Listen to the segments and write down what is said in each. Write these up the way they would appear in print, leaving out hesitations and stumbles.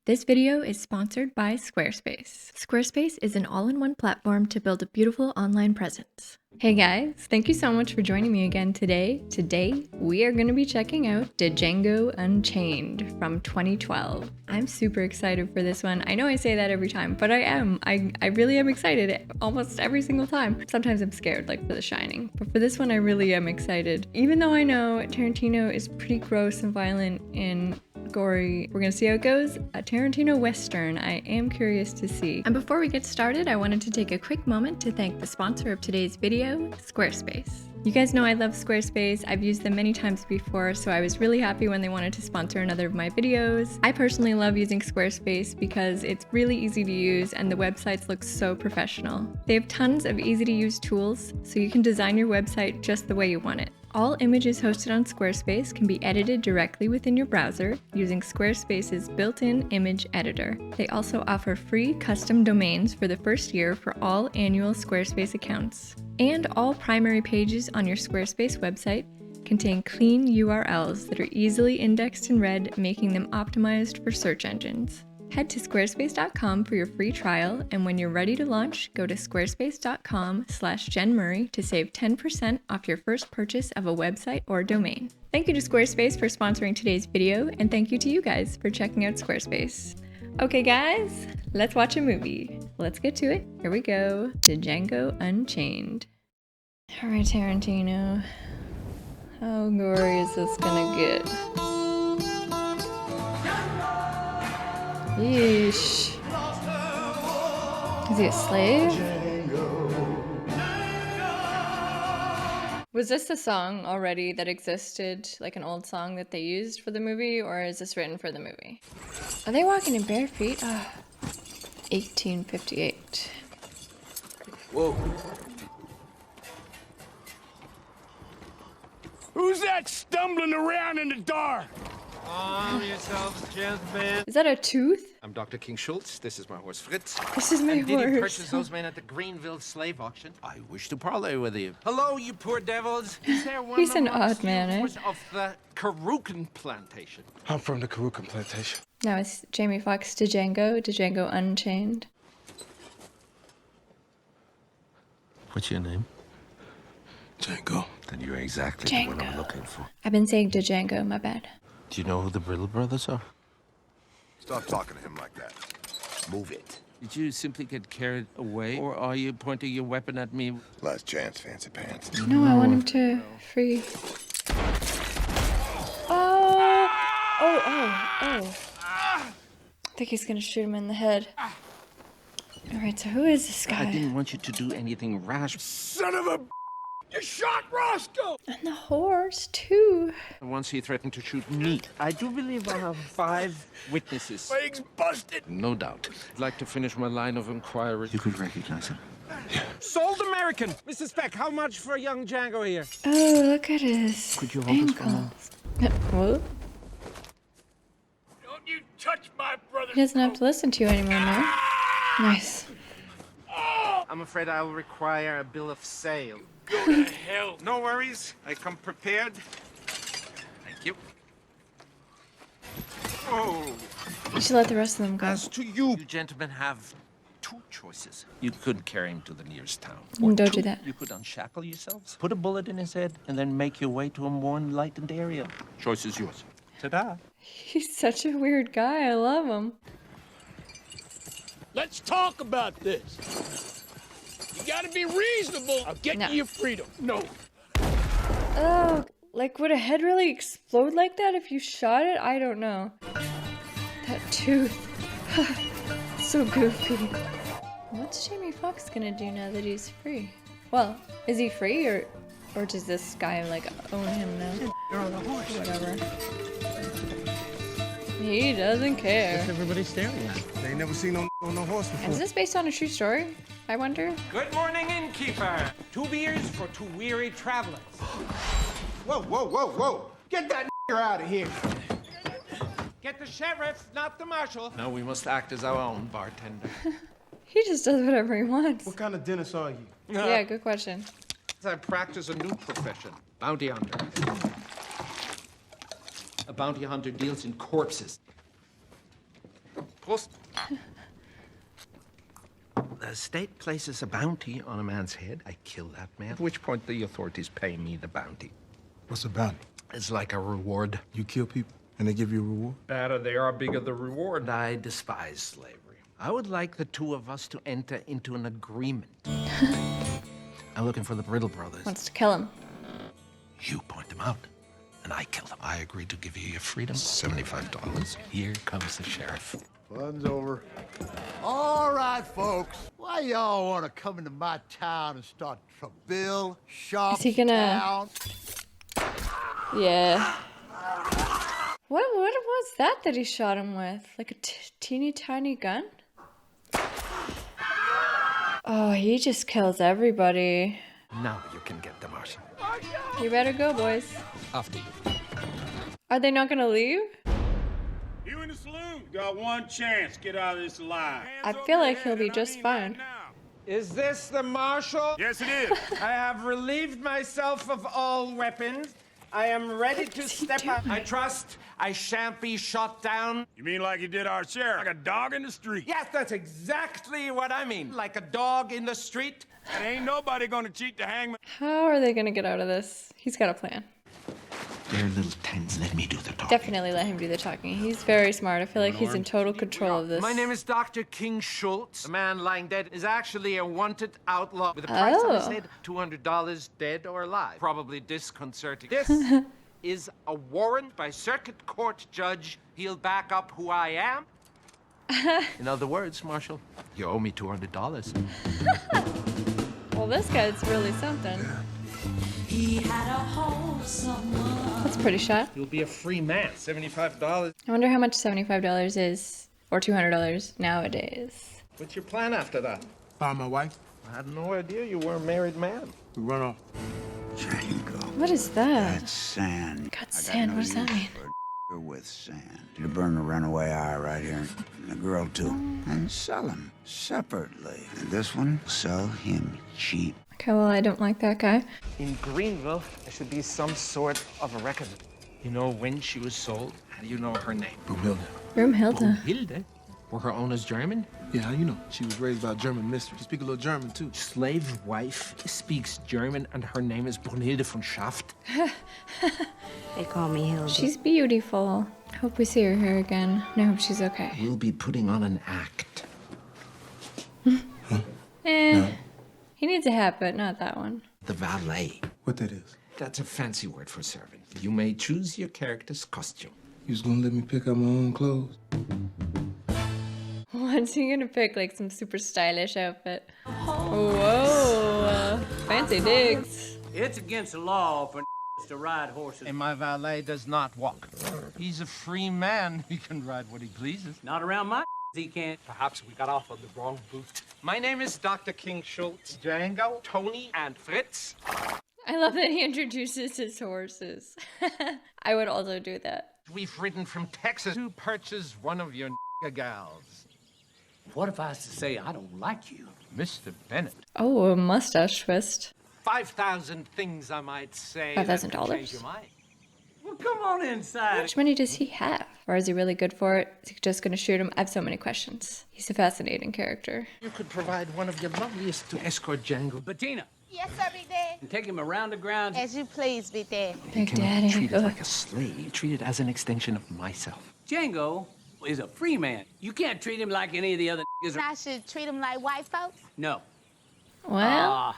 This video is sponsored by Squarespace. Squarespace is an all-in-one platform to build a beautiful online presence. Hey guys, thank you so much for joining me again today. Today, we are going to be checking out DJANGO Unchained from 2012. I'm super excited for this one. I know I say that every time, but I am. I really am excited almost every single time. Sometimes I'm scared, like for The Shining. But for this one, I really am excited. Even though I know Tarantino is pretty gross and violent and gory, we're gonna see how it goes. A Tarantino Western, I am curious to see. And before we get started, I wanted to take a quick moment to thank the sponsor of today's video, Squarespace. You guys know I love Squarespace. I've used them many times before, so I was really happy when they wanted to sponsor another of my videos. I personally love using Squarespace because it's really easy to use and the websites look so professional. They have tons of easy to use tools, so you can design your website just the way you want it. All images hosted on Squarespace can be edited directly within your browser using Squarespace's built-in image editor. They also offer free custom domains for the first year for all annual Squarespace accounts. And all primary pages on your Squarespace website contain clean URLs that are easily indexed and read, making them optimized for search engines. Head to squarespace.com for your free trial, and when you're ready to launch, go to squarespace.com/JenMurray to save 10% off your first purchase of a website or domain. Thank you to Squarespace for sponsoring today's video, and thank you to you guys for checking out Squarespace. Okay guys, let's watch a movie. Let's get to it. Here we go. DJANGO Unchained. Alright, Tarantino. How gory is this gonna get? Yeesh. Is he a slave? Was this a song already that existed, like an old song that they used for the movie, or is this written for the movie? Are they walking in bare feet? 1858. Whoa. Who's that stumbling around in the dark? Calm yourselves, gentlemen. Is that a tooth? I'm Dr. King Schultz. This is my horse, Fritz. This is my and did horse. you purchase those men at the Greenville slave auction? I wish to parley with you. Hello, you poor devils. Is there one He's an amongst odd man, you eh? who's of the Karukan plantation? I'm from the Karukan plantation. Now it's Jamie Foxx DJANGO Unchained. What's your name? Django. Then you're exactly the one I'm looking for. I've been saying DJANGO, my bad. Do you know who the Preble brothers are? Stop talking to him like that. Move it. Did you simply get carried away, or are you pointing your weapon at me? Last chance, fancy pants. No, I want him to free. Oh! I think he's gonna shoot him in the head. Alright, so who is this guy? I didn't want you to do anything rash. Son of a... You shot Roscoe! And the horse, too. Once he threatened to shoot me. I do believe I have 5 witnesses. Legs busted. No doubt. I'd like to finish my line of inquiry. You could recognize him. Yeah. Sold American. Mrs. Speck, how much for young Django here? Oh, look at his Could you hold this for a moment? What? Don't you touch my brother. He doesn't have to listen to you anymore now. Nice. I'm afraid I'll require a bill of sale. Go to hell. No worries. I come prepared. Thank you. Oh, You should let the rest of them go. as to you. You gentlemen have 2 choices. You could carry him to the nearest town. Don't Or do 2, that. You could unshackle yourselves, put a bullet in his head, and then make your way to a more enlightened area. Choice is yours. Ta-da. He's such a weird guy. I love him. Let's talk about this. You gotta be reasonable. I'll get No. you your freedom. No. Oh, like would a head really explode like that if you shot it? I don't know. That tooth. So goofy. What's Jamie Foxx gonna do now that he's free? Well, is he free or does this guy like own him now? You're on the horse. Whatever. He doesn't care. Everybody's staring at. They ain't never seen no on no horse before. Is this based on a true story? I wonder. Good morning, innkeeper. 2 beers for 2 weary travelers. Whoa, whoa, whoa, whoa! Get that out of here! Get the sheriff, not the marshal. Now we must act as our own bartender. He just does whatever he wants. What kind of dentist are you? Yeah, good question. I practice a new profession, bounty hunter. A bounty hunter deals in corpses. Prost. The state places a bounty on a man's head. I kill that man, at which point the authorities pay me the bounty. What's a bounty? It's like a reward. You kill people and they give you a reward? Better they are, bigger the reward. I despise slavery. I would like the two of us to enter into an agreement. I'm looking for the Preble brothers. Wants to kill him. You point them out, and I kill them. I agree to give you your freedom. $75. Here comes the sheriff. Fun's over. All right, folks. Why y'all want to come into my town and start trouble? Bill, shop, Is he gonna... town. Yeah. What was that he shot him with? Like a teeny tiny gun? Oh, he just kills everybody. Now you can get the Martian. You better go, boys. After you. Are they not gonna leave? You in the saloon. Got one chance. Get out of this alive. I feel like he'll be just fine. Is this the marshal? Yes, it is. I have relieved myself of all weapons. I am ready to is he step up. doing? I trust I shan't be shot down. You mean like you did our sheriff? Like a dog in the street? Yes, that's exactly what I mean. Like a dog in the street. And ain't nobody gonna cheat the hangman. How are they gonna get out of this? He's got a plan. They're little tens. Let me do the talking. Definitely let him do the talking. He's very smart. I feel like he's in total control of this. My name is Dr. King Schultz. The man lying dead is actually a wanted outlaw with a price on his Oh. head. $200 dead or alive. Probably disconcerting. This is a warrant by circuit court judge. He'll back up who I am. In other words, Marshal, you owe me $200. Well, this guy's really something. That's a pretty shot. You'll be a free man. $75. I wonder how much $75 is, or $200 nowadays. What's your plan after that? Find my wife. I had no idea you were a married man. We run off. Django. What is that? That's sand. God, I got sand, no what does that use mean? for a with sand. You burn a runaway eye right here, and a girl too, and sell them separately. And this one, sell him cheap. Okay, well, I don't like that guy. In Greenville, there should be some sort of a record. You know when she was sold? How do you know her name? Brumhilde. Broomhilda. Hilde. Were her owners German? Yeah, how you know? She was raised by a German mistress. She speak a little German too. Slave wife speaks German and her name is Brunhilde von Schaft. They call me Hilda. She's beautiful. Hope we see her here again. And I hope she's okay. We'll be putting on an act. He needs a hat, but not that one. The valet. What that is? That's a fancy word for servant. You may choose your character's costume. You was gonna let me pick out my own clothes? What's he gonna pick? Like some super stylish outfit. Whoa! Fancy digs. It's against the law for to ride horses. And my valet does not walk. He's a free man. He can ride what he pleases. Not around my he can't. Perhaps we got off on the wrong boot. My name is Dr. King Schultz. Django, Tony, and Fritz. I love that he introduces his horses. I would also do that. We've ridden from Texas to purchase one of your gals. What if I was to say I don't like you? Mr. Bennett. Oh, a mustache twist. 5,000 things I might say. $5,000? that could change your mind. Well, come on How inside. much money does he have? Or is he really good for it? Is he just gonna shoot him? I have so many questions. He's a fascinating character. You could provide one of your loveliest to escort Django. Bettina, Yes, sir, Big Daddy. and take him around the grounds. As you please, Big Daddy. Big Cannot Daddy. treat it Ugh. like a slave. Treat it as an extension of myself. Django is a free man. You can't treat him like any of the other niggas. I should treat him like white folks. No. Well,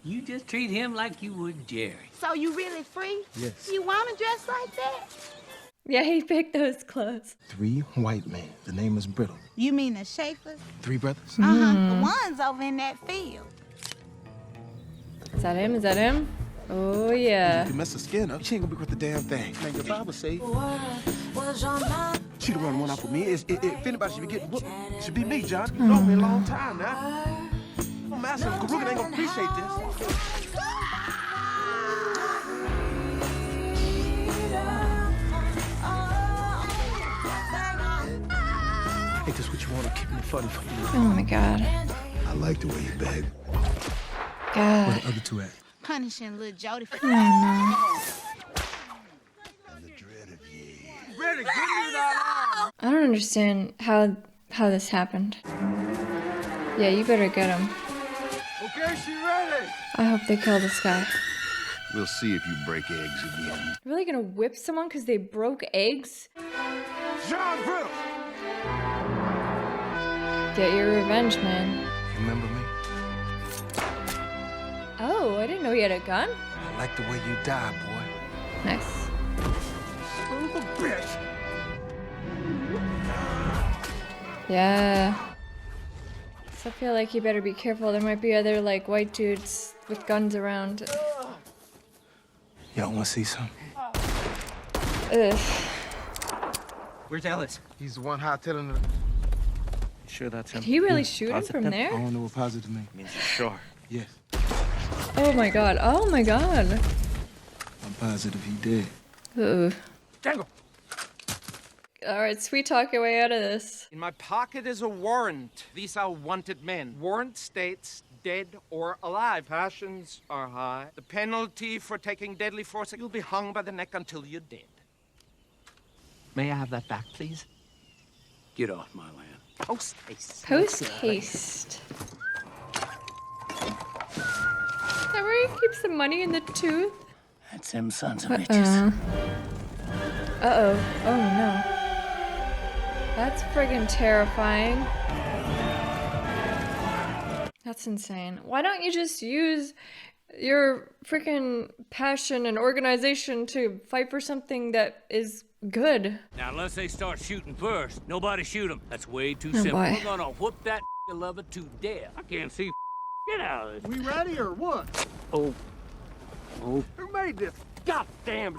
You just treat him like you would Jerry. So you really free? Yes. You want to dress like that? yeah, he picked those clothes. 3 white men. The name is Brittle. You mean the Schaefers? 3 brothers. The ones over in that field. Is that him? Is that him? Oh, yeah. You mess her skin up, she ain't gonna be worth the damn thing. Man, your Bible say she the one up with me. If anybody should be getting whooped, it should be me, John. You know me a long time now. Oh, Master Garuga ain't gonna appreciate this. Ain't this what you want to keep me funny for you? Oh my god. I like the way you beg. God. The other 2 at? Punishing little Jody for I don't understand how how this happened. Yeah, you better get him. Okay, she ready. I hope they kill this guy. We'll see if you break eggs again. Really gonna whip someone because they broke eggs? John Preble! Get your revenge, man. Remember me? Oh, I didn't know he had a gun. I like the way you die, boy. Nice. Son of a bitch! Yeah. So I feel like you better be careful. There might be other, like, white dudes with guns around. Y'all wanna see something? Ugh. Where's Ellis? He's the one hightailing the... Sure that's him? Did he really shoot him from I there? don't know what positive means. Means sure. Yes, Oh my god. Oh my god. I'm positive he did. Ooh. Django. Alright, sweet talk your way out of this. In my pocket is a warrant. These are wanted men. Warrant states dead or alive. Passions are high. The penalty for taking deadly force, you'll be hung by the neck until you're dead. May I have that back, please? Get off my land. Post haste. Post haste. Is that where he keeps the money in the tooth? That's them sons of bitches. Uh-oh. Oh no. That's friggin' terrifying. That's insane. Why don't you just use your freaking passion and organization to fight for something that is good? Now, unless they start shooting first, nobody shoot them. That's way too Oh, simple. boy. We're gonna whoop that lover to death. I can't see. Get out of this. We ready or what? Oh. Who made this? Goddamn.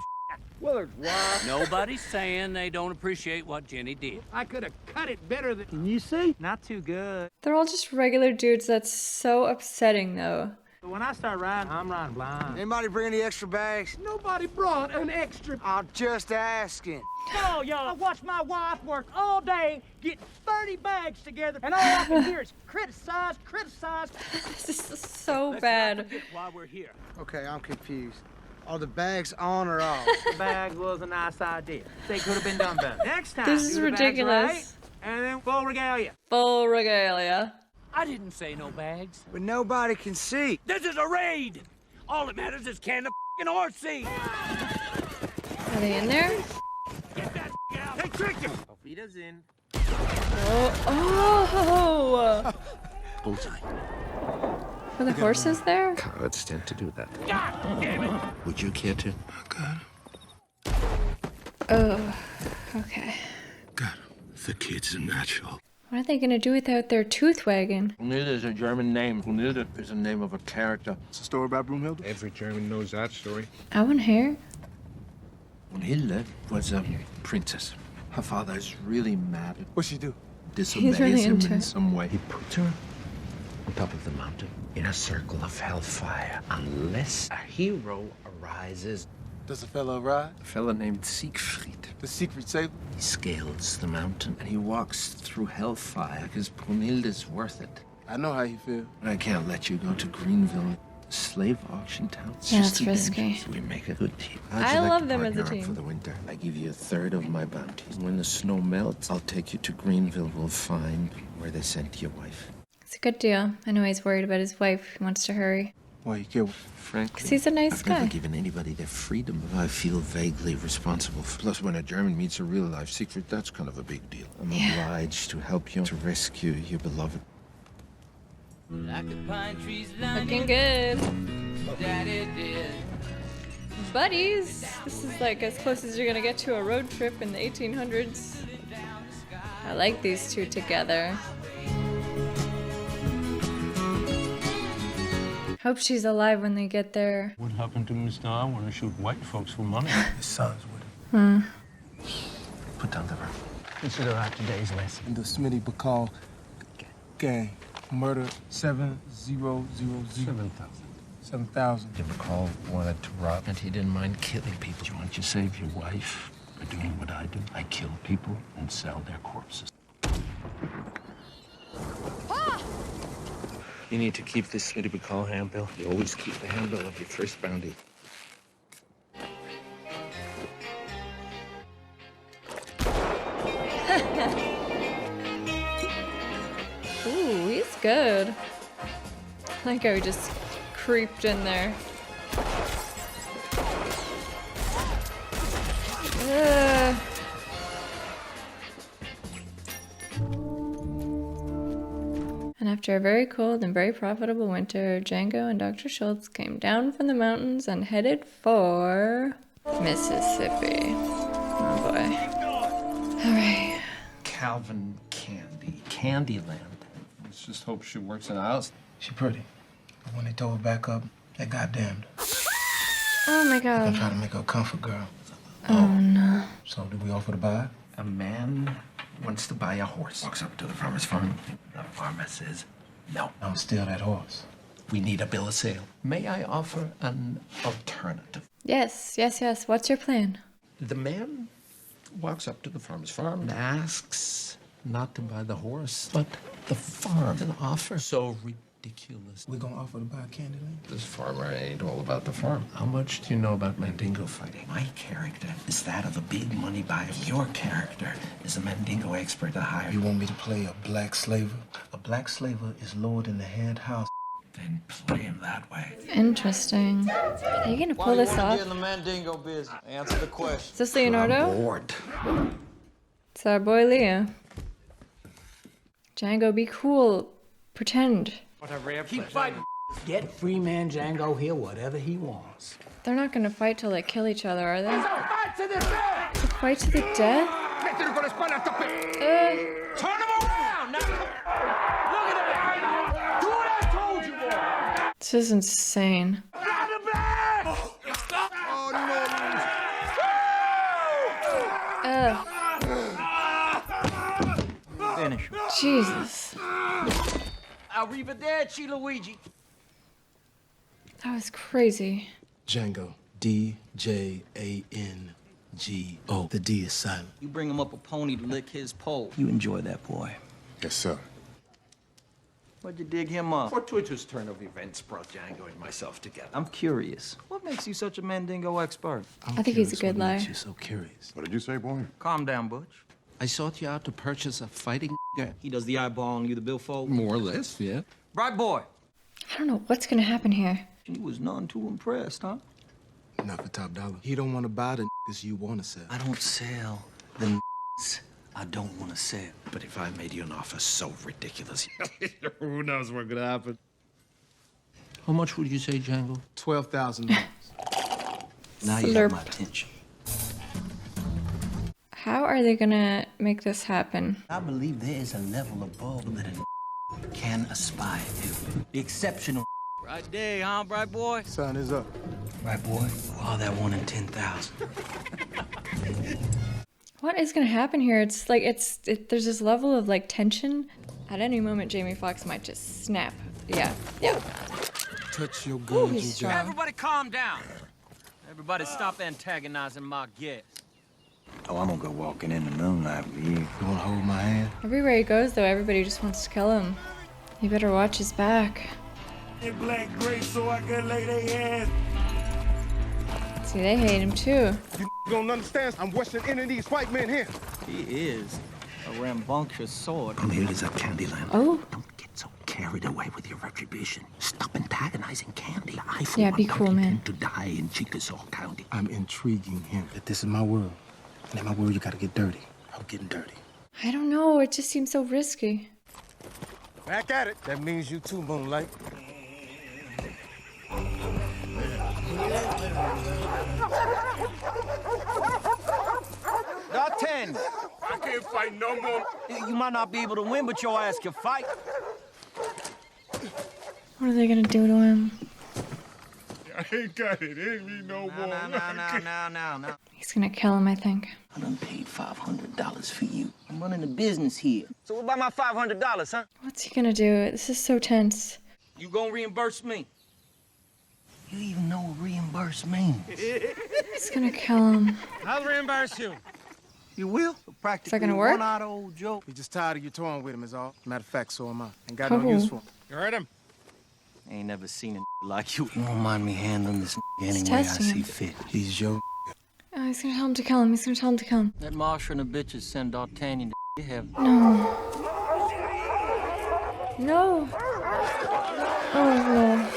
Willard's why? Nobody's saying they don't appreciate what Jenny did. I could have cut it better than... Can you see? Not too good. They're all just regular dudes. That's so upsetting, though. When I start riding, I'm riding blind. Anybody bring any extra bags? Nobody brought an extra... I'm just asking. Oh, y'all, I watched my wife work all day getting 30 bags together, and all I can hear is criticize, criticize. This is so Let's bad. not forget why we're here. Okay, I'm confused. Are the bags on or off? The bag was a nice idea. They could have been done better. Next time, This is do the bags ridiculous. right, and then full regalia. Full regalia. I didn't say no bags. But nobody can see. This is a raid. All that matters is can the f***ing horse see. Are they in there? Get that out. Hey, Tricky! Feda's in. Oh! Bullseye. Are the horses there? Cowards tend to do that. God damn it. Would you care to? God. Oh, okay. God, the kid's a natural. What are they gonna do without their tooth wagon? Brunhilde is a German name. Brunhilde is the name of a character. It's a story about Broomhilda? Every German knows that story. I want hair. Brunhilde was a princess. Her father is really mad. What'd she do? Disobeys really him into in it. some way. He puts her on top of the mountain in a circle of hellfire unless a hero arises. Does a fella ride? A fella named Siegfried. The secret sailor? He scales the mountain and he walks through hellfire because Brunhilde is worth it. I know how you feel. I can't let you go to Greenville, the slave auction town. It's Yeah, just it's too risky. dangerous. We make a good team. I How'd you like love to them as a partner up team. For the winter, I give you 1/3 of my bounty. When the snow melts, I'll take you to Greenville. We'll find where they sent your wife. It's a good deal. I know he's worried about his wife. He wants to hurry. Why you care? Frankly, 'Cause he's a nice I've never guy. given anybody their freedom, but I feel vaguely responsible. Plus, when a German meets a real-life secret, that's kind of a big deal. I'm obliged to help you to rescue your beloved. Like the pine trees Looking good. Buddies. This is like as close as you're gonna get to a road trip in the 1800s. I like these two together. Hope she's alive when they get there. What happened to Mr. I want to shoot white folks for money? His son's with him. Put down the rope. Consider that today's lesson. In the Smitty Bacall gang. Murder 7000. 7,000. Jim McCall wanted to rob, and he didn't mind killing people. You want to save your wife by doing what I do? I kill people and sell their corpses. You need to keep this Smitty McCall handbill. You always keep the handbill of your first bounty. Ooh, he's good. I like how he just creeped in there. Ugh. And after a very cold and very profitable winter, Django and Dr. Schultz came down from the mountains and headed for Mississippi. Oh boy. Alright. Calvin Candy. Candyland. Let's just hope she works in the house. She pretty. But when they tow her back up, they goddamned her. Oh my god. They try to make her a comfort girl. Oh no. So do we offer to buy? A man wants to buy a horse. Walks up to the farmer's farm. The farmer says, no. I'm still that horse. We need a bill of sale. May I offer an alternative? Yes, yes, yes. What's your plan? The man walks up to the farmer's farm and asks not to buy the horse, but the farm. An offer so ridiculous. We gonna offer to buy Candyland? This farmer ain't all about the farm. How much do you know about Mandingo fighting? My character is that of a big money buyer. Your character is a Mandingo expert to hire. You want me to play a black slaver? A black slaver is lowered in the head house. Then play him that way. Interesting. Are you gonna pull this off? Get in the Mandingo business. Answer the question. Is this Leonardo? I'm bored. It's our boy Leo. Django, be cool. Pretend. What a rare Keep fighting. Get free man Django here whatever he wants. They're not gonna fight till they kill each other, are they? Fight to the death! To fight to the death? Turn him around! Now, look at him! Do what I told you, boy! This is insane. Finish him. Jesus. Arrivederci, Luigi. That was crazy. Django. DJANGO. The D is silent. You bring him up a pony to lick his pole. You enjoy that, boy. Yes, sir. Where'd you dig him up? Fortuitous turn of events brought Django and myself together. I'm curious. What makes you such a Mandingo expert? I think he's a good liar. You're so curious. What did you say, boy? Calm down, Butch. I sought you out to purchase a fighting girl. He does the eyeball and you the billfold? More or less, yeah. Right, boy. I don't know what's gonna happen here. He was none too impressed, huh? Not for top dollar. He don't want to buy the you want to sell. I don't sell the I don't want to sell. But if I made you an offer so ridiculous, Who knows what's gonna happen? how much would you say, Django? $12,000. Now you have my attention. How are they gonna make this happen? I believe there is a level above that a can aspire to. The exceptional. Right there, huh, bright boy? Sun is up. Right, boy? Oh, that 1 in 10,000. What is gonna happen here? It's like there's this level of like tension. At any moment, Jamie Foxx might just snap. Yeah. Touch your Ooh, guns, he's you strong. jack. Everybody calm down. Everybody stop antagonizing my guests. Oh, I'm gonna go walking in the moonlight with you. You want to hold my hand? Everywhere he goes, though, everybody just wants to kill him. You better watch his back. In black grace so I can lay their hands. See, they hate him too. You don't understand. I'm Western ending these white men here. He is a rambunctious sword. Come here, is a Candyland. Oh. Don't get so carried away with your retribution. Stop antagonizing Candy. I, for Yeah, one, be don't cool, man. intend to die in Chickasaw County. I'm intriguing him. That this is my world. And in my world, you gotta get dirty. I'm getting dirty. I don't know. It just seems so risky. Back at it. That means you too, Moonlight. Got 10. I can't fight no more. You might not be able to win, but your ass can fight. What are they gonna do to him? I ain't got it. It ain't me no more. Now. He's gonna kill him, I think. I done paid $500 for you. I'm running a business here. So what about my $500, huh? What's he gonna do? This is so tense. You gonna reimburse me? You even know what reimburse means? He's gonna kill him. I'll reimburse you. You will? Is that gonna work? One-eyed old joke. We just tired of you toying with him is all. Matter of fact, so am I. Ain't got no use for him. You heard him? Ain't never seen a like you. You don't mind me handling this any He's way I testing see him. fit. He's your Oh, he's gonna tell him to kill him. He's gonna tell him to kill him. That Marsha and the bitches send D'Artagnan to heaven. No. No. Oh no.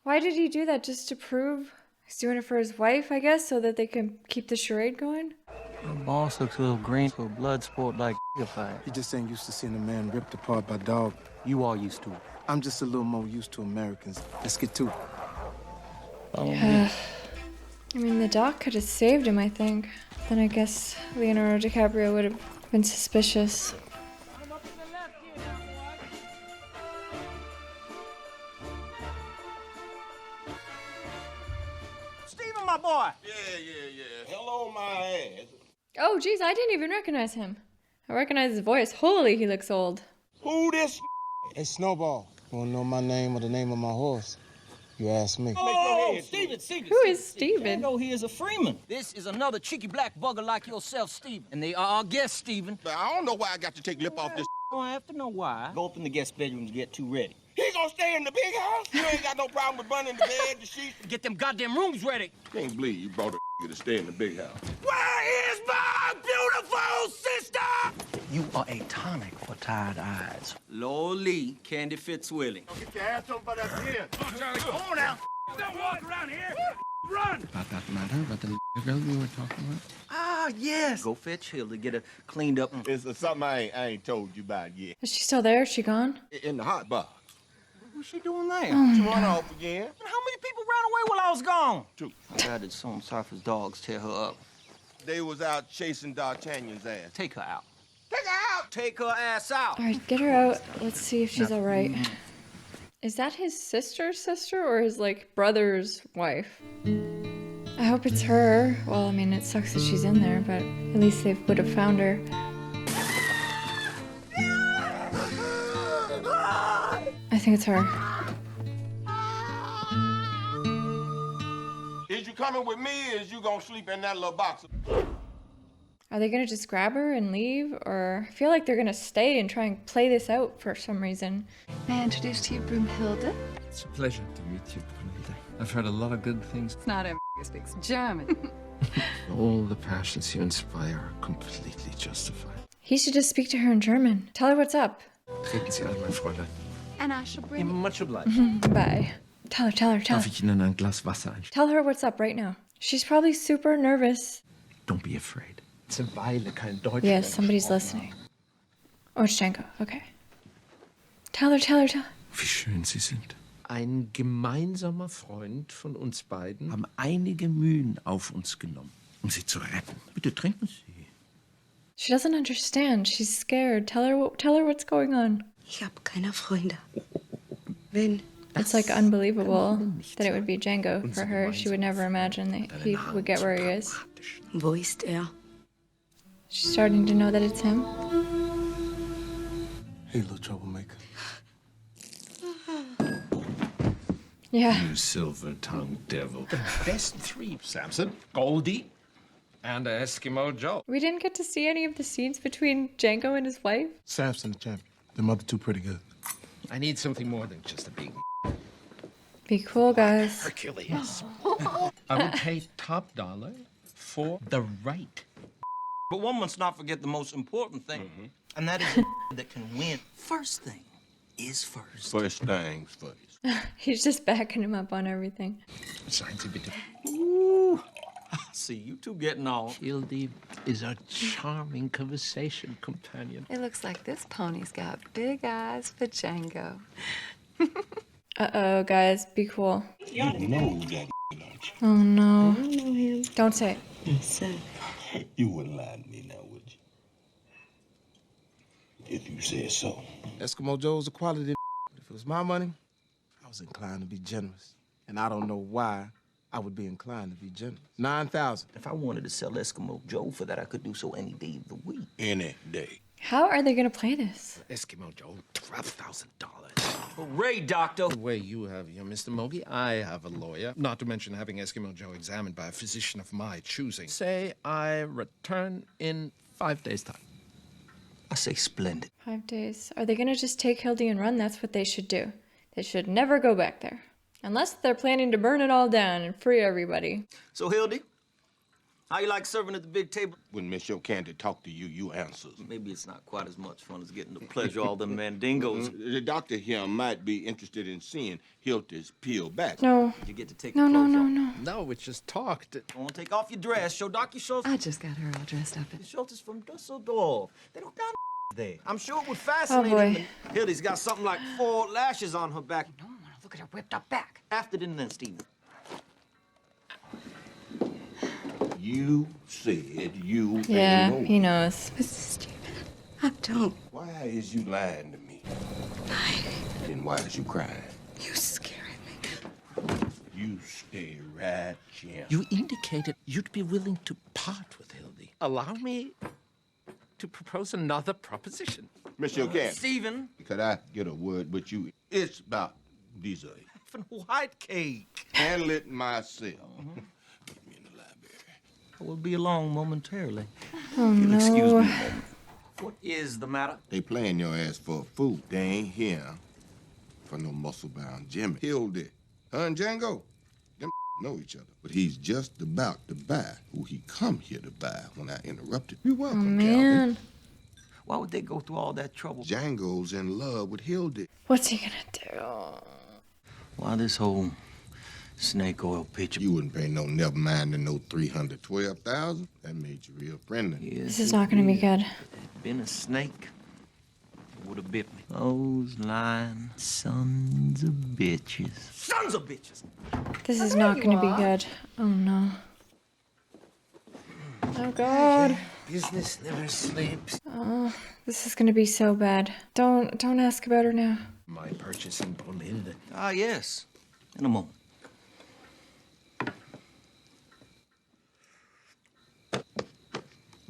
Why did he do that? Just to prove he's doing it for his wife, I guess, so that they can keep the charade going? My boss looks a little green for a blood sport like a fight. He just ain't used to seeing a man ripped apart by dog. You all used to it. I'm just a little more used to Americans. Let's get to it. I mean, the doc could have saved him, I think. Then I guess Leonardo DiCaprio would have been suspicious. Steven, my boy! Yeah. Hello, my ass. Oh, geez, I didn't even recognize him. I recognize his voice. Holy, he looks old. Who this? Hey, Snowball. You wanna know my name or the name of my horse? You ask me. Oh, Steven. Who is Steven? Django here is a Freeman. This is another cheeky black bugger like yourself, Steven. And they are our guests, Steven. But I don't know why I got to take lip off this. You don't have to know why. Go up in the guest bedroom to get too ready. He gonna stay in the big house? You ain't got no problem with burning the bed, the sheets? Get them goddamn rooms ready. Can't believe you brought a to stay in the big house. Where is my beautiful sister? You are a tonic for tired eyes. Lowly, Candy Fitzwillie. Get your ass over that here. Come on, Charlie. Come on now. Don't walk around here. Run. About that matter, about the girl we were talking about? Ah, yes. Go fetch Hilda, get her cleaned up. It's something I ain't told you about yet. Is she still there? Is she gone? In the hot box. What's she doing there? She run off again. And how many people ran away while I was gone? Two. I did some Cypher's dogs tear her up. They was out chasing D'Artagnan's ass. Take her out. Take her out! Take her ass out. All right, get her out. Let's see if she's all right. Is that his sister's sister or his, like, brother's wife? I hope it's her. Well, I mean, it sucks that she's in there, but at least they would have found her. I think it's her. Is you coming with me or is you gonna sleep in that little box? Are they gonna just grab her and leave? Or I feel like they're gonna stay and try and play this out for some reason. May I introduce to you Brunhilde? It's a pleasure to meet you, Brunhilde. I've heard a lot of good things. It's not him who speaks German. All the passions you inspire are completely justified. He should just speak to her in German. Tell her what's up. Treten Sie ein, mein Fräulein. And I shall bring Much obliged. Bye. Tell her. Darf ich Ihnen ein Glas Wasser einstellen? Tell her what's up right now. She's probably super nervous. Don't be afraid. It's a Weile kein Deutsch. Yes, somebody's listening. Oh, it's Django. Okay. Tell her. Wie schön Sie sind. Ein gemeinsamer Freund von uns beiden haben einige Mühen auf uns genommen, um Sie zu retten. Bitte trinken Sie. She doesn't understand. She's scared. Tell her what's going on. Ich habe keine Freunde. Wenn It's like unbelievable that it would be Django for her. She would never imagine that he would get where he is. Wo ist er? She's starting to know that it's him. Hey, little troublemaker. Yeah. You silver-tongued devil. The best three, Samson, Goldie, and Eskimo Joe. We didn't get to see any of the scenes between Django and his wife. Samson the champion. Them other two pretty good. I need something more than just a big Be cool, guys. Hercules. I would pay top dollar for the right. But one must not forget the most important thing, and that is that can win. First thing is first. First things first. He's just backing him up on everything. Seien Sie bitte. Ooh, I see you two getting on. Hildy is a charming conversation companion. It looks like this pony's got big eyes for Django. Uh-oh, guys. Be cool. You know that, don't you? Oh, no. I don't know him. Don't say it. Yes, You wouldn't lie to me now, would you? If you said so. Eskimo Joe's a quality. If it was my money, I was inclined to be generous. And I don't know why I would be inclined to be generous. 9,000. If I wanted to sell Eskimo Joe for that, I could do so any day of the week. Any day. How are they going to play this? Eskimo Joe, $12,000. Hooray, doctor. The way you have your Mr. Moby, I have a lawyer. Not to mention having Eskimo Joe examined by a physician of my choosing. Say I return in 5 days' time. I say splendid. 5 days. Are they going to just take Hildy and run? That's what they should do. They should never go back there. Unless they're planning to burn it all down and free everybody. So, Hildy, How you like serving at the big table? When Miss Your Candy talk to you, you answer. Maybe it's not quite as much fun as getting to pleasure all them mandingos. The doctor here might be interested in seeing Hilda's peel back. No. You get to take No, your no, clothes no, off. no. No, we just talked. Don't take off your dress. Show Doc your shorts. I just got her all dressed up. The shorts is from Dusseldorf. They don't got there. I'm sure it would fascinate him. Hilda's got something like 4 lashes on her back. No, I want to look at her whipped up back. After then, Stephen. You said you Yeah, ain't he knows. Mrs. Stephen, I don't. Why is you lying to me? Lying. Then why is you crying? You scaring me. You stay right here. You indicated you'd be willing to part with Hildy. Allow me to propose another proposition. Miss Your Candy. Stephen. Could I get a word with you? It's about dessert. White cake. Handle it myself. I will be along momentarily. Oh, You'll no. excuse me a moment. What is the matter? They playing your ass for a fool. They ain't here for no muscle-bound Jimmy. Hildy. Her and Django, them know each other. But he's just about to buy who he come here to buy when I interrupted. You're Oh, welcome, man. Why would they go through all that trouble? Django's in love with Hildy. What's he gonna do? Why this whole snake oil picture? You wouldn't pay no never mind to no 312,000. That made you real friendly. Yes, This is not gonna be good. Been a snake, it would have bit me. Those lying sons of bitches. Sons of bitches! This is not gonna be good. Oh no. Oh god. Business never sleeps. Oh, this is gonna be so bad. Don't ask about her now. My purchasing Brunhilde. Ah, yes. In a moment.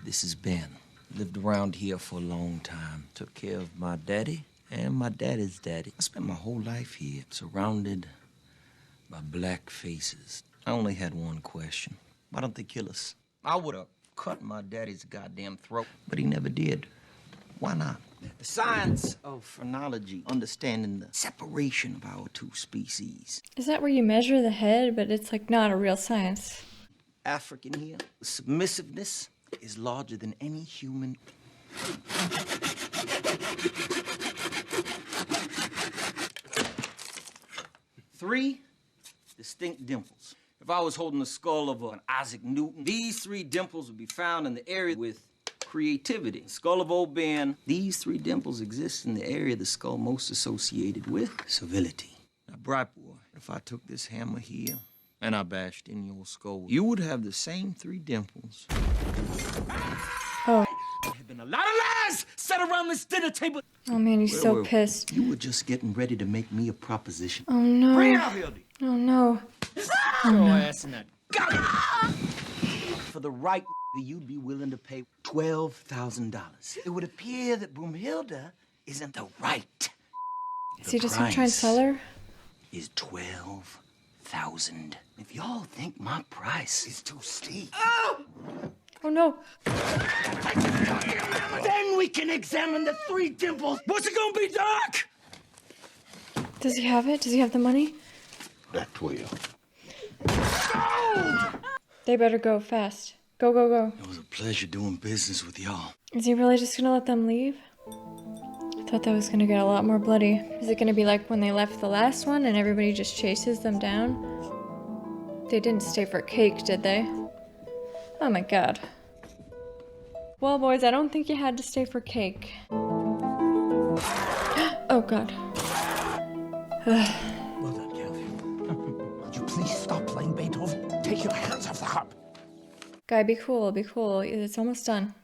This is Ben. Lived around here for a long time. Took care of my daddy and my daddy's daddy. I spent my whole life here, surrounded by black faces. I only had one question. Why don't they kill us? I would have cut my daddy's goddamn throat, but he never did. Why not? The science of phrenology, understanding the separation of our two species. Is that where you measure the head? But it's like not a real science. African here, submissiveness is larger than any human. 3 distinct dimples. If I was holding the skull of an Isaac Newton, these 3 dimples would be found in the area with creativity. Skull of old Ben, these 3 dimples exist in the area of the skull most associated with civility. Now, bright boy, if I took this hammer here and I bashed in your skull, you would have the same 3 dimples. Oh. There have been a lot of lies said around this dinner table. Oh man, he's so pissed. You were just getting ready to make me a proposition. Oh no. Bring it out, Hildy. Oh no. Oh, no. Ass in that. Got it. For the right, you'd be willing to pay $12,000. It would appear that Broomhilda isn't the right. Is he just gonna try and sell her? Is $12,000. If y'all think my price is too steep. Oh no. Then we can examine the 3 dimples. What's it gonna be, Doc? Does he have it? Does he have the money? That 12. They better go fast. Go, go, go. It was a pleasure doing business with y'all. Is he really just gonna let them leave? I thought that was gonna get a lot more bloody. Is it gonna be like when they left the last one and everybody just chases them down? They didn't stay for cake, did they? Oh my god. Well, boys, I don't think you had to stay for cake. Oh god. Well done, Kelvin. Would you please stop playing Beethoven? Take your hands off the harp. Guy, be cool, be cool. It's almost done.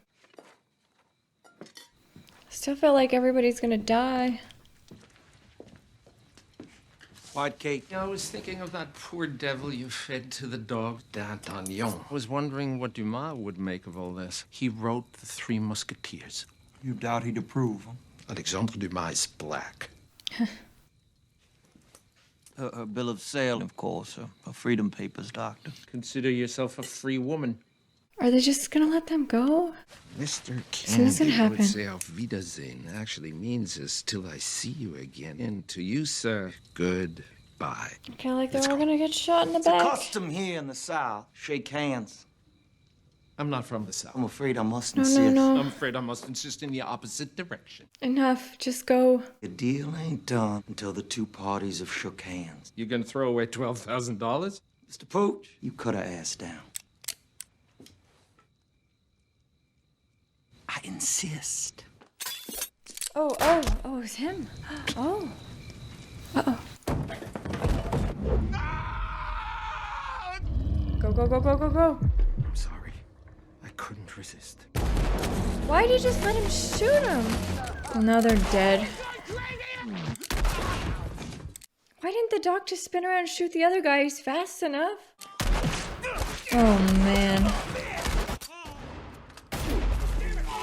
Still feel like everybody's gonna die. White cake. I was thinking of that poor devil you fed to the dog, D'Artagnan. I was wondering what Dumas would make of all this. He wrote The 3 Musketeers. You doubt he'd approve, huh? Alexandre Dumas is black. Her bill of sale, of course. Her freedom papers, Doctor. Consider yourself a free woman. Are they just gonna let them go? Mr. Soon as it Kennedy happen. would say auf Wiedersehen actually means is till I see you again. And to you, sir, goodbye. Kinda like they're all gonna get shot in the It's a back. custom here in the South. Shake hands. I'm not from the South. I'm afraid I must No, insist. no, no. I'm afraid I must insist in the opposite direction. Enough. Just go. The deal ain't done until the two parties have shook hands. You gonna throw away $12,000? Mr. Pooch, you cut her ass down. I insist. Oh, it's him. Oh. Uh-oh. Go, go, go, go, go, go. I'm sorry. I couldn't resist. Why did you just let him shoot him? Well, now they're dead. Why didn't the doc just spin around and shoot the other guy? He's fast enough. Oh, man.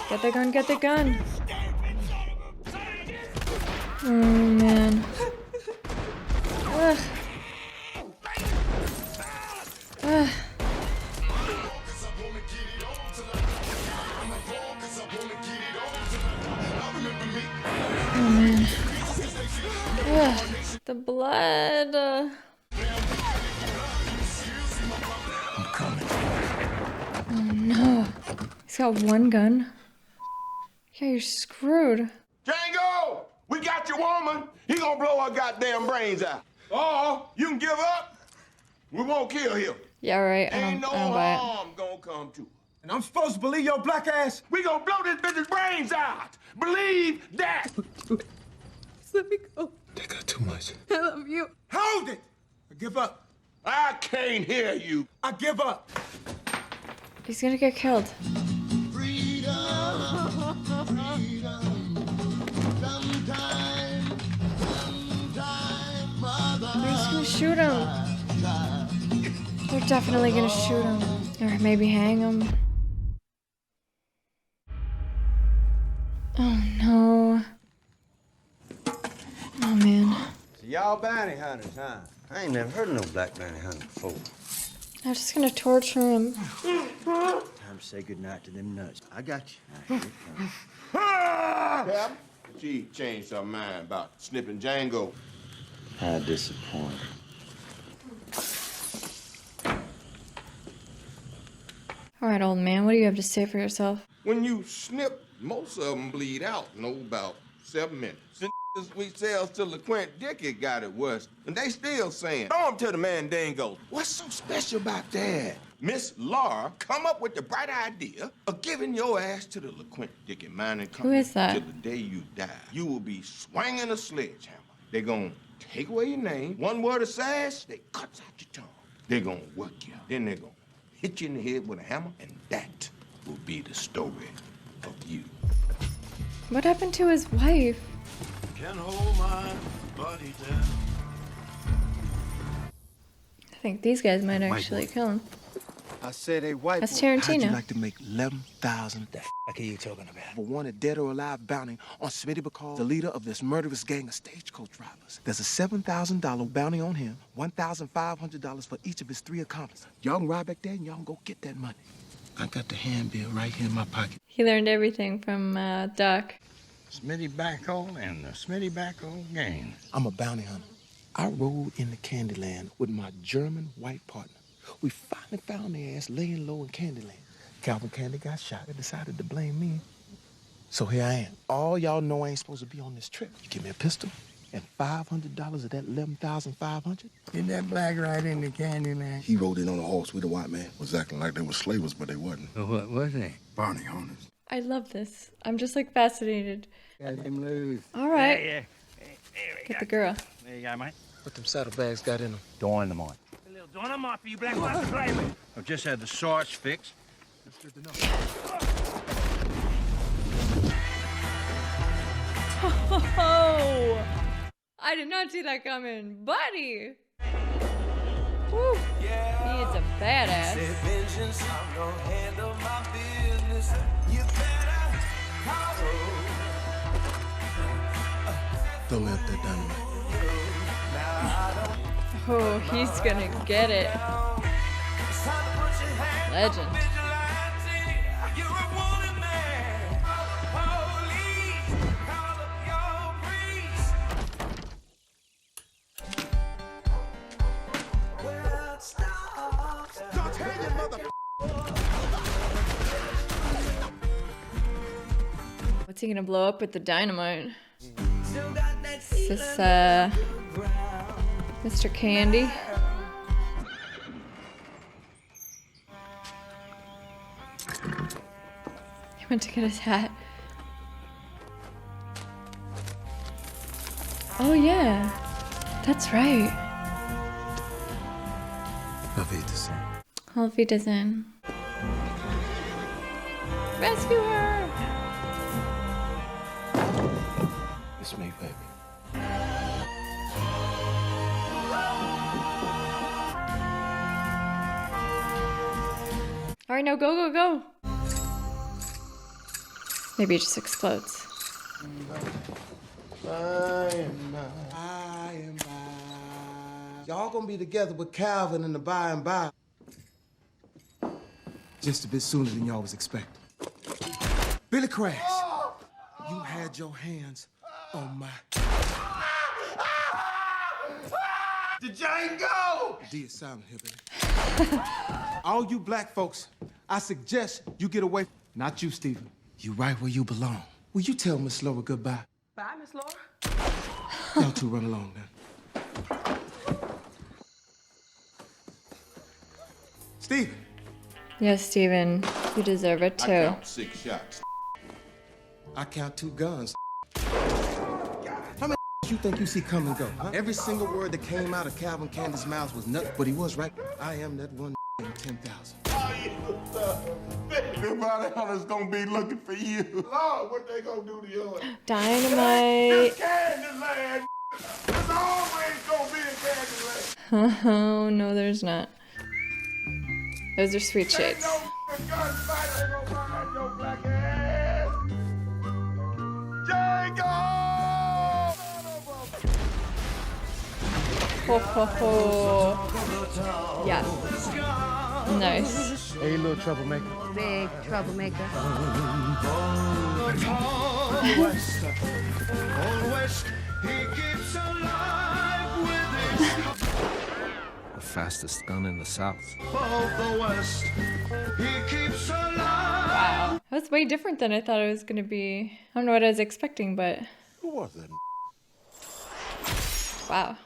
Get the gun, get the gun. Oh, man. Ugh. Ugh. Oh, man. Ugh. The blood. I'm coming. Oh, no. He's got one gun. Yeah, you're screwed. Django! We got your woman. He gonna blow our goddamn brains out. Or you can give up. We won't kill him. Yeah, right. I Ain't don't no buy it. harm gonna come to her. And I'm supposed to believe your black ass? We gonna blow this bitch's brains out. Believe that. Let me go. They got too much. I love you. Hold it! I give up. I can't hear you. I give up. He's gonna get killed. They're just gonna shoot him. They're definitely gonna shoot him. Or maybe hang him. Oh no. Oh man. So y'all bounty hunters, huh? I ain't never heard of no black bounty hunter before. They're just gonna torture him. Time to say goodnight to them nuts. I got you. Now, here it comes. Yep. She changed her mind about snipping Django. How disappointing. All right, old man, what do you have to say for yourself? When you snip, most of them bleed out in about 7 minutes. The we sells to LeQuint Dickey got it worse. And they still saying, throw him to the Mandingo. What's so special about that? Miss Laura come up with the bright idea of giving your ass to the LeQuint Dickey mining company. Who is that? Till the day you die. You will be swinging a sledgehammer. They're gonna take away your name. One word of sass, they cuts out your tongue. They're gonna work you. Then they're gonna hit you in the head with a hammer, and that will be the story of you. What happened to his wife? Can hold my body down. I think these guys might actually kill him. I said, hey, white That's boy, how'd you Tarantino. like to make $11,000? The fuck are you talking about? For wanted dead or alive bounty on Smitty Bacall, the leader of this murderous gang of stagecoach drivers. There's a $7,000 bounty on him, $1,500 for each of his 3 accomplices. Y'all can ride back there and y'all can go get that money. I got the handbill right here in my pocket. He learned everything from Doc. Smitty Backhoe and the Smitty Backhoe gang. I'm a bounty hunter. I rode into Candyland with my German white partner. We finally found their ass laying low in Candyland. Calvin Candy got shot and decided to blame me. So here I am. All y'all know I ain't supposed to be on this trip. You give me a pistol and $500 of that $11,500. Did that black ride into Candyland? He rode in on a horse with a white man. Was acting like they were slavers, but they wasn't. What was they? Bounty hunters. I love this. I'm just like fascinated. Got him loose. All right. Yeah. Get the girl. There you go, mate. What them saddlebags got in them? Dynamite. A little dynamite for you black boys to play with. I've just had the shorts fixed. That's good to know. Oh, I did not see that coming, buddy. Woo. He is a badass. Don't let that dynamite. Oh, he's gonna get it. Legend. What's he gonna blow up with the dynamite? Is this, Mr. Candy? He went to get his hat. Oh yeah, that's right. Auf Wiedersehen. Auf Wiedersehen. Rescue her! It's me, baby. All right, now go, go, go. Maybe it just explodes. Y'all gonna be together with Calvin in the by and by. Just a bit sooner than y'all was expecting. Billy Crash, you had your hands on my... DJANGO! D is silent here, baby. All you black folks, I suggest you get away. Not you, Stephen. You right where you belong. Will you tell Miss Laura goodbye? Bye, Miss Laura. Y'all two run along then. Stephen. Yes, Steven, you deserve it too. I count 6 shots. I count 2 guns. How many you think you see come and go? Huh? Every single word that came out of Calvin Candy's mouth was nothing, but he was right. I am that one in 10,000. The bounty hunter's gonna be looking for you. Lord, what they gonna do to you? Dynamite. It's Candyland. There's always gonna be a Candyland. Oh, no, there's not. Those are sweet shades. Ho, ho, ho. Yeah. Nice. Hey, little troublemaker. Big troublemaker. The fastest gun in the South. Wow. That was way different than I thought it was gonna be. I don't know what I was expecting, but Who was that? wow.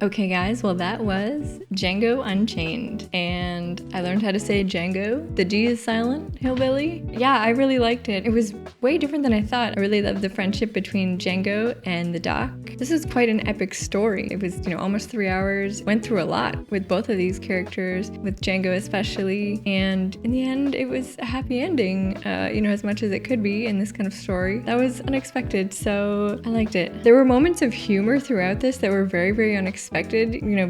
Okay guys, well that was Django Unchained, and I learned how to say Django. The D is silent, hillbilly. Yeah, I really liked it. It was way different than I thought. I really loved the friendship between Django and the doc. This is quite an epic story. It was, almost 3 hours. Went through a lot with both of these characters, with Django especially, and in the end it was a happy ending, as much as it could be in this kind of story. That was unexpected, so I liked it. There were moments of humor throughout this that were very, very unexpected,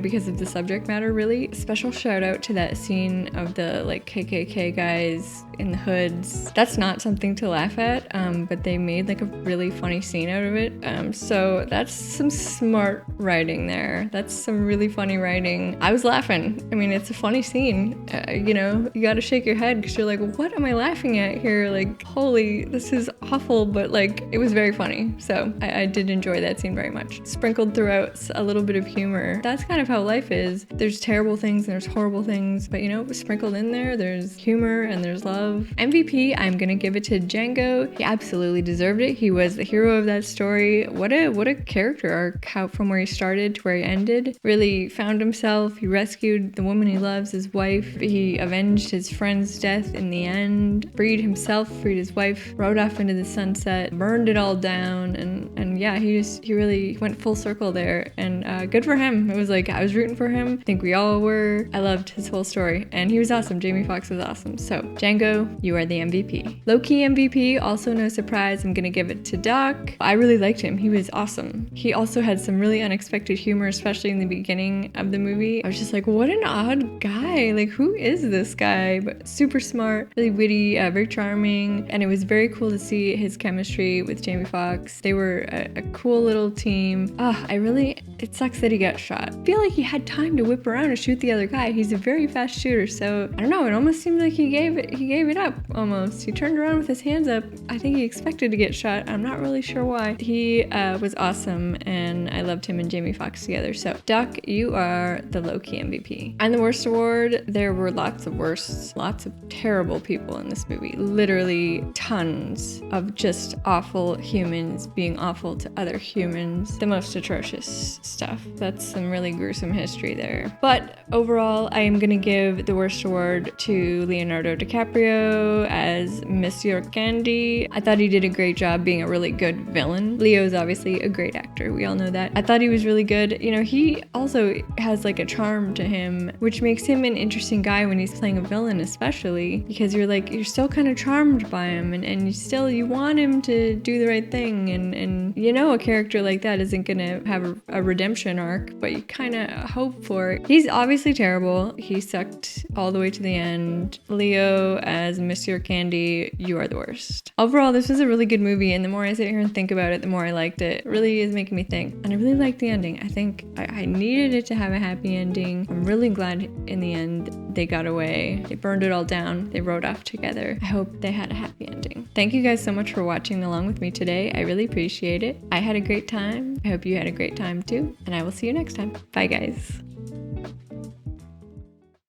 because of the subject matter, really. Special shout out to that scene of the KKK guys in the hoods. That's not something to laugh at, but they made a really funny scene out of it. So that's some smart writing there. That's some really funny writing. I was laughing. I mean, it's a funny scene. You gotta shake your head because you're like, what am I laughing at here? Holy, this is awful, but it was very funny. So I did enjoy that scene very much. Sprinkled throughout a little bit of humor. That's kind of how life is. There's terrible things and there's horrible things, but sprinkled in there's humor and there's love. MVP, I'm gonna give it to Django. He absolutely deserved it. He was the hero of that story. What a character arc, how from where he started to where he ended. Really found himself. He rescued the woman he loves, his wife. He avenged his friend's death in the end. Freed himself, freed his wife, rode off into the sunset, burned it all down, and yeah, he really went full circle there, and good for him. It was I was rooting for him. I think we all were. I loved his whole story, and he was awesome. Jamie Foxx was awesome. So Django, you are the MVP. Low-key MVP, also no surprise, I'm gonna give it to Doc. I really liked him. He was awesome. He also had some really unexpected humor, especially in the beginning of the movie. I was just what an odd guy. Who is this guy? But super smart, really witty, very charming, and it was very cool to see his chemistry with Jamie Foxx. They were a cool little team. It sucks that he got shot. I feel like he had time to whip around and shoot the other guy. He's a very fast shooter, so I don't know, it almost seemed like he gave it up almost. He turned around with his hands up. I think he expected to get shot. I'm not really sure why. He was awesome, and I loved him and Jamie Foxx together. So Duck, you are the low-key MVP. And the worst award, there were lots of worsts, lots of terrible people in this movie. Literally tons of just awful humans being awful to other humans. The most atrocious stuff. That's some really gruesome history there. But overall, I am gonna give the worst award to Leonardo DiCaprio as Monsieur Candy. I thought he did a great job being a really good villain. Leo's obviously a great actor. We all know that. I thought he was really good. You know, he also has like a charm to him, which makes him an interesting guy when he's playing a villain, especially because you're still kind of charmed by him, and you want him to do the right thing, and you know a character like that isn't gonna have a redemption arc, but you kind of hope for it. He's obviously terrible. He sucked all the way to the end. Leo as Monsieur Candy, you are the worst. Overall, this was a really good movie, and the more I sit here and think about it, the more I liked it. It really is making me think, and I really liked the ending. I think I needed it to have a happy ending. I'm really glad in the end they got away. They burned it all down. They rode off together. I hope they had a happy ending. Thank you guys so much for watching along with me today. I really appreciate it. I had a great time. I hope you had a great time too, and I will see you next time. Bye guys.